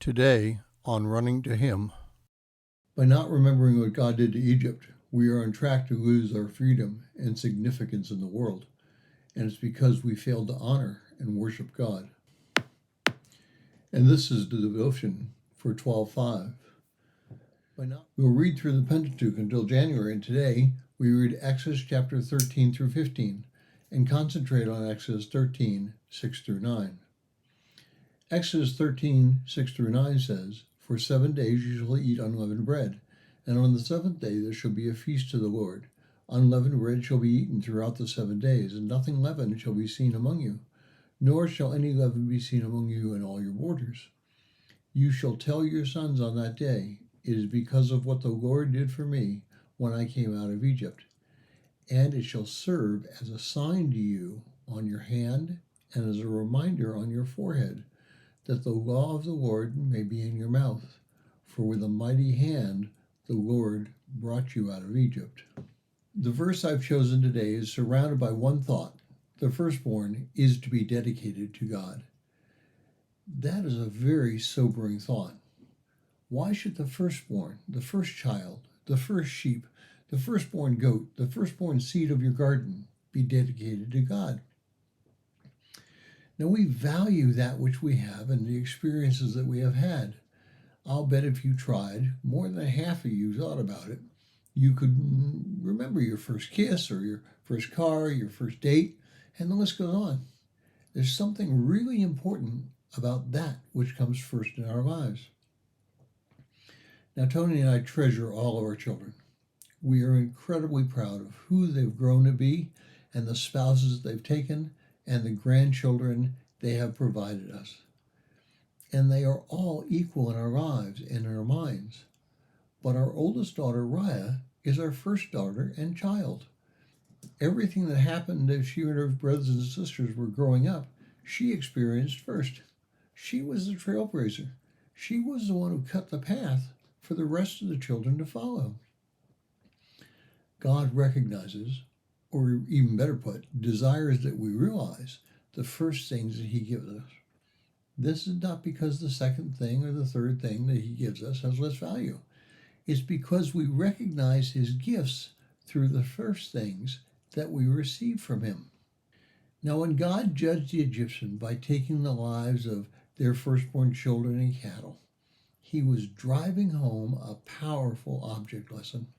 Today on Running to Him. By not remembering what God did to Egypt, we are on track to lose our freedom and significance in the world, and it's because we failed to honor and worship God. And this is the devotion for 12:5. We'll read through the Pentateuch until January, and today we read Exodus chapter 13 through 15 and concentrate on Exodus 13, 6 through 9. Exodus 13, 6 through 9 says, "For 7 days you shall eat unleavened bread, and on the seventh day there shall be a feast to the Lord. Unleavened bread shall be eaten throughout the 7 days, and nothing leavened shall be seen among you, nor shall any leaven be seen among you in all your borders. You shall tell your sons on that day, it is because of what the Lord did for me when I came out of Egypt. And it shall serve as a sign to you on your hand and as a reminder on your forehead, that the law of the Lord may be in your mouth. For with a mighty hand the Lord brought you out of Egypt." The verse I've chosen today is surrounded by one thought: the firstborn is to be dedicated to God. That is a very sobering thought. Why should the firstborn, the first child, the first sheep, the firstborn goat, the firstborn seed of your garden be dedicated to God? Now, we value that which we have and the experiences that we have had. I'll bet if you tried, more than half of you thought about it, you could remember your first kiss or your first car, your first date, and the list goes on. There's something really important about that which comes first in our lives. Now, Tony and I treasure all of our children. We are incredibly proud of who they've grown to be and the spouses they've taken and the grandchildren they have provided us. And they are all equal in our lives and in our minds. But our oldest daughter, Raya, is our first daughter and child. Everything that happened as she and her brothers and sisters were growing up, she experienced first. She was the trailblazer. She was the one who cut the path for the rest of the children to follow. God recognizes, or even better put, desires that we realize the first things that He gives us. This is not because the second thing or the third thing that He gives us has less value. It's because we recognize His gifts through the first things that we receive from Him. Now, when God judged the Egyptians by taking the lives of their firstborn children and cattle, He was driving home a powerful object lesson.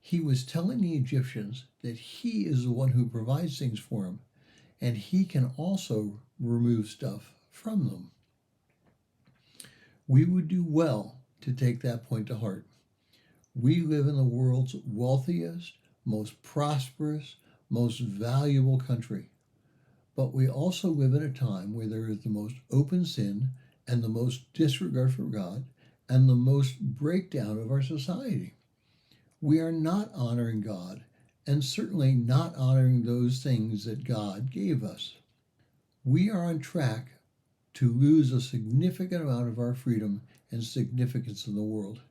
He was telling the Egyptians that He is the one who provides things for them, and He can also remove stuff from them. We would do well to take that point to heart. We live in the world's wealthiest, most prosperous, most valuable country. But we also live in a time where there is the most open sin and the most disregard for God and the most breakdown of our society. We are not honoring God and certainly not honoring those things that God gave us. We are on track to lose a significant amount of our freedom and significance in the world.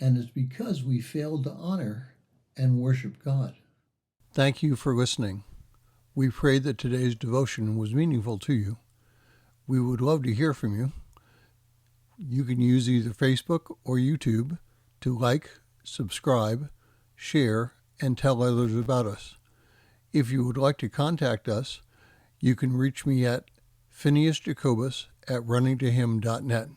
And it's because we failed to honor and worship God. Thank you for listening. We pray that today's devotion was meaningful to you. We would love to hear from you. You can use either Facebook or YouTube to like, subscribe, share, and tell others about us. If you would like to contact us, you can reach me at phineasjacobus@runningtohim.net.